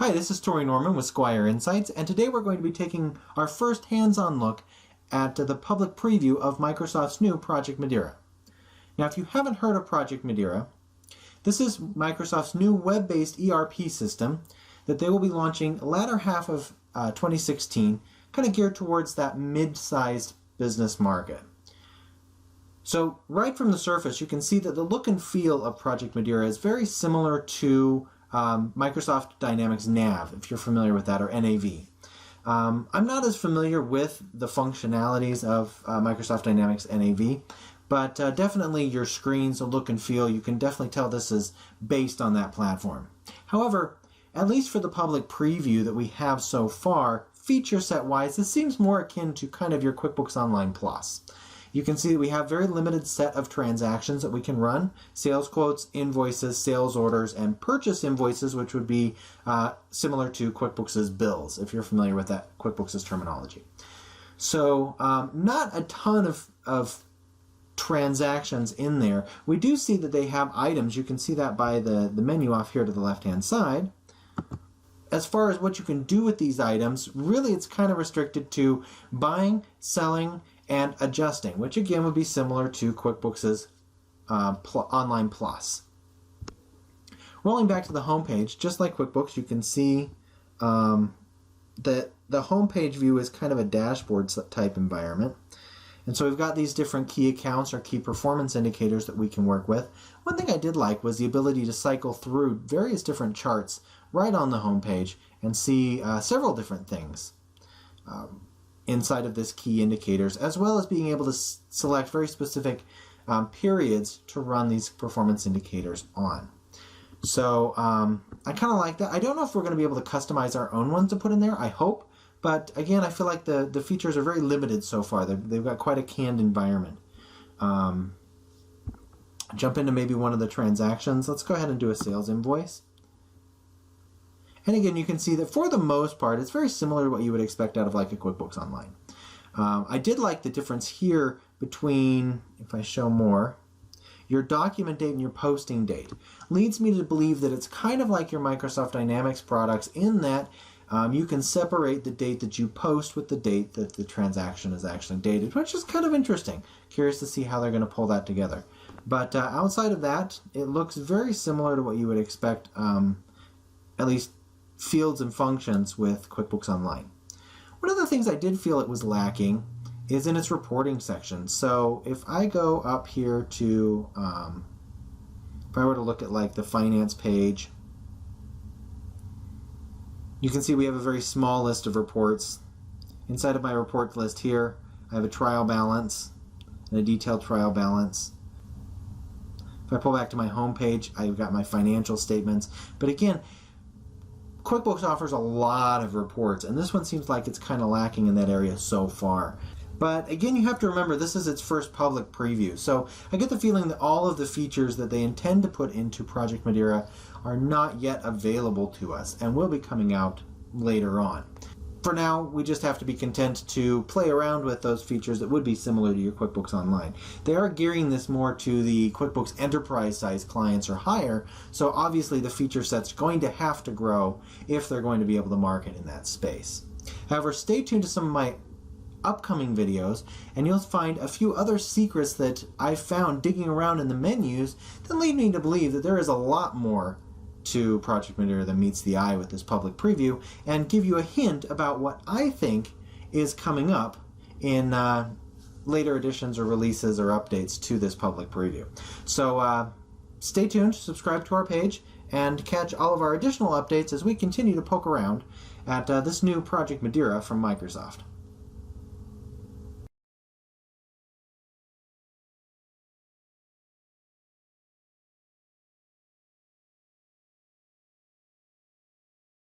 Hi, this is Tori Norman with Squire Insights, and today we're going to be taking our first hands-on look at the public preview of Microsoft's new Project Madeira. Now, if you haven't heard of Project Madeira, this is Microsoft's new web-based ERP system that they will be launching latter half of 2016, kind of geared towards that mid-sized business market. So right from the surface, you can see that the look and feel of Project Madeira is very similar to Microsoft Dynamics NAV, if you're familiar with that, or NAV. I'm not as familiar with the functionalities of Microsoft Dynamics NAV, but definitely your screens, the look and feel, you can definitely tell this is based on that platform. However, at least for the public preview that we have so far, feature set wise, this seems more akin to kind of your QuickBooks Online Plus. You can see that we have very limited set of transactions that we can run: sales quotes, invoices, sales orders, and purchase invoices, which would be similar to QuickBooks' bills, if you're familiar with that QuickBooks' terminology. So not a ton of transactions in there. We do see that they have items. You can see that by the menu off here to the left-hand side. As far as what you can do with these items, really it's kind of restricted to buying, selling, and adjusting, which again would be similar to QuickBooks' Online Plus. Rolling back to the home page, just like QuickBooks, you can see that the home page view is kind of a dashboard type environment. And so we've got these different key accounts or key performance indicators that we can work with. One thing I did like was the ability to cycle through various different charts right on the home page and see several different things inside of this key indicators, as well as being able to select very specific periods to run these performance indicators on. So I kind of like that. I don't know if we're going to be able to customize our own ones to put in there. I hope. But again, I feel like the features are very limited so far. They've got quite a canned environment. Jump into maybe one of the transactions. Let's go ahead and do a sales invoice. And again, you can see that for the most part, it's very similar to what you would expect out of like a QuickBooks Online. I did like the difference here between, if I show more, your document date and your posting date. Leads me to believe that it's kind of like your Microsoft Dynamics products in that you can separate the date that you post with the date that the transaction is actually dated, which is kind of interesting. Curious to see how they're going to pull that together. But outside of that, it looks very similar to what you would expect, at least fields and functions with QuickBooks Online. One of the things I did feel it was lacking is in its reporting section. So if I go up here to, if I were to look at like the finance page, you can see we have a very small list of reports. Inside of my reports list here, I have a trial balance and a detailed trial balance. If I pull back to my home page, I've got my financial statements. But again, QuickBooks offers a lot of reports, and this one seems like it's kind of lacking in that area so far. But again, you have to remember this is its first public preview. So I get the feeling that all of the features that they intend to put into Project Madeira are not yet available to us and will be coming out later on. For now, we just have to be content to play around with those features that would be similar to your QuickBooks Online. They are gearing this more to the QuickBooks Enterprise size clients or higher, so obviously the feature set's going to have to grow if they're going to be able to market in that space. However, stay tuned to some of my upcoming videos and you'll find a few other secrets that I've found digging around in the menus that lead me to believe that there is a lot more to Project Madeira than meets the eye with this public preview, and give you a hint about what I think is coming up in later editions or releases or updates to this public preview. So stay tuned, subscribe to our page, and catch all of our additional updates as we continue to poke around at this new Project Madeira from Microsoft.